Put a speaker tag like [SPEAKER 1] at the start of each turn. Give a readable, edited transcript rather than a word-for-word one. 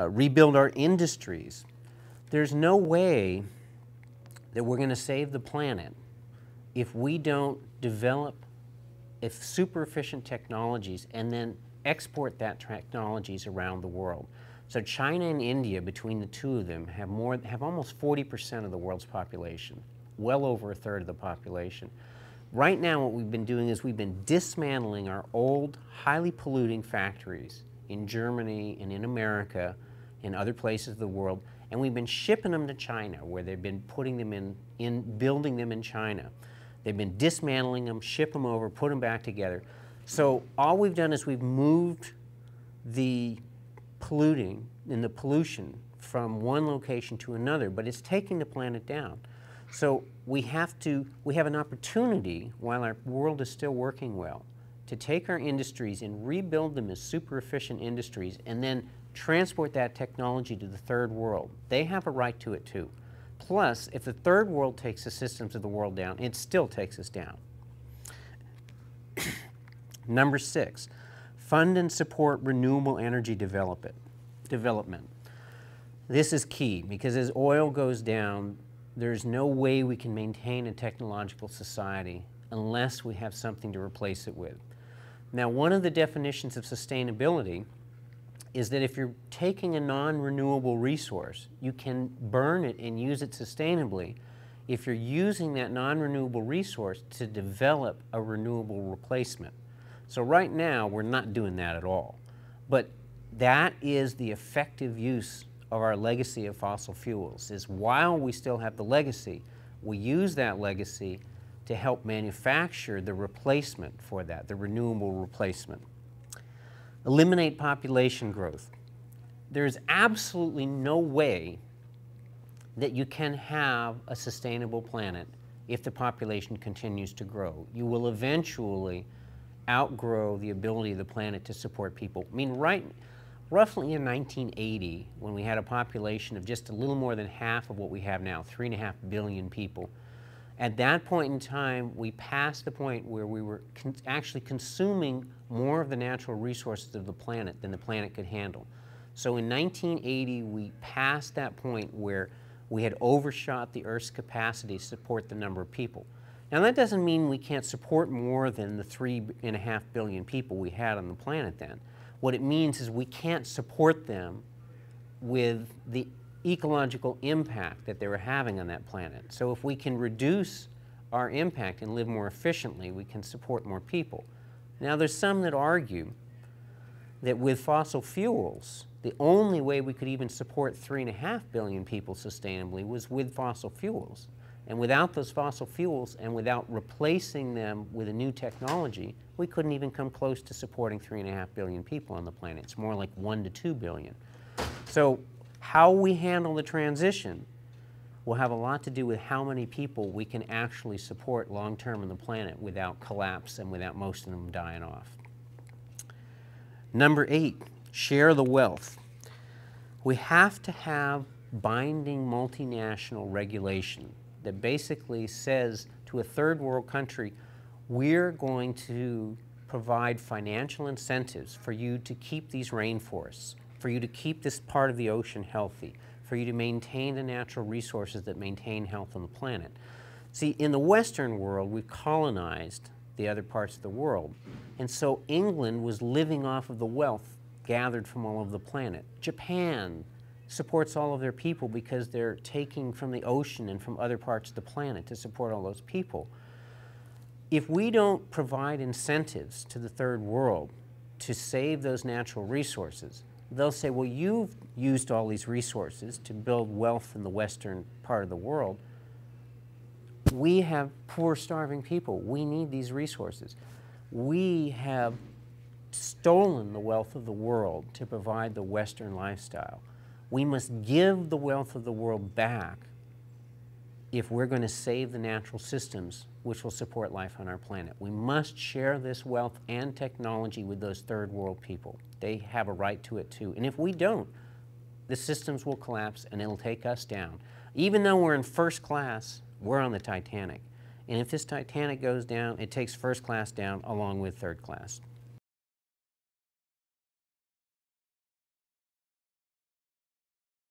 [SPEAKER 1] rebuild our industries. There's no way that we're going to save the planet if we don't develop super efficient technologies and then export that technologies around the world. So China and India, between the two of them, have almost 40% of the world's population, well over a third of the population. Right now what we've been doing is we've been dismantling our old, highly polluting factories in Germany and in America and other places of the world, and we've been shipping them to China, where they've been putting them building them in China. They've been dismantling them, ship them over, put them back together. So all we've done is we've moved the polluting and the pollution from one location to another, but it's taking the planet down. So we have an opportunity, while our world is still working well, to take our industries and rebuild them as super efficient industries and then transport that technology to the third world. They have a right to it too. Plus, if the third world takes the systems of the world down, it still takes us down. Number 6, fund and support renewable energy development. This is key because as oil goes down, there's no way we can maintain a technological society unless we have something to replace it with. Now, one of the definitions of sustainability is that if you're taking a non-renewable resource, you can burn it and use it sustainably if you're using that non-renewable resource to develop a renewable replacement. So right now, we're not doing that at all. But that is the effective use of our legacy of fossil fuels, is while we still have the legacy, we use that legacy to help manufacture the replacement for that, the renewable replacement. Eliminate population growth. There's absolutely no way that you can have a sustainable planet if the population continues to grow. You will eventually outgrow the ability of the planet to support people. I mean, roughly in 1980, when we had a population of just a little more than half of what we have now, 3.5 billion people, at that point in time, we passed the point where we were actually consuming more of the natural resources of the planet than the planet could handle. So in 1980, we passed that point where we had overshot the Earth's capacity to support the number of people. Now, that doesn't mean we can't support more than the 3.5 billion people we had on the planet then. What it means is we can't support them with the ecological impact that they were having on that planet. So if we can reduce our impact and live more efficiently, we can support more people. Now, there's some that argue that with fossil fuels, the only way we could even support 3.5 billion people sustainably was with fossil fuels. And without those fossil fuels and without replacing them with a new technology, we couldn't even come close to supporting 3.5 billion people on the planet. It's more like 1 to 2 billion. So how we handle the transition will have a lot to do with how many people we can actually support long-term on the planet without collapse and without most of them dying off. Number 8, share the wealth. We have to have binding multinational regulation that basically says to a third world country, we're going to provide financial incentives for you to keep these rainforests, for you to keep this part of the ocean healthy, for you to maintain the natural resources that maintain health on the planet. See, in the Western world, we colonized the other parts of the world, and so England was living off of the wealth gathered from all over the planet. Japan supports all of their people because they're taking from the ocean and from other parts of the planet to support all those people. If we don't provide incentives to the third world to save those natural resources, they'll say, well, you've used all these resources to build wealth in the western part of the world. We have poor, starving people. We need these resources. We have stolen the wealth of the world to provide the Western lifestyle. We must give the wealth of the world back if we're going to save the natural systems which will support life on our planet. We must share this wealth and technology with those third world people. They have a right to it too. And if we don't, the systems will collapse and it'll take us down. Even though we're in first class, we're on the Titanic. And if this Titanic goes down, it takes first class down along with third class.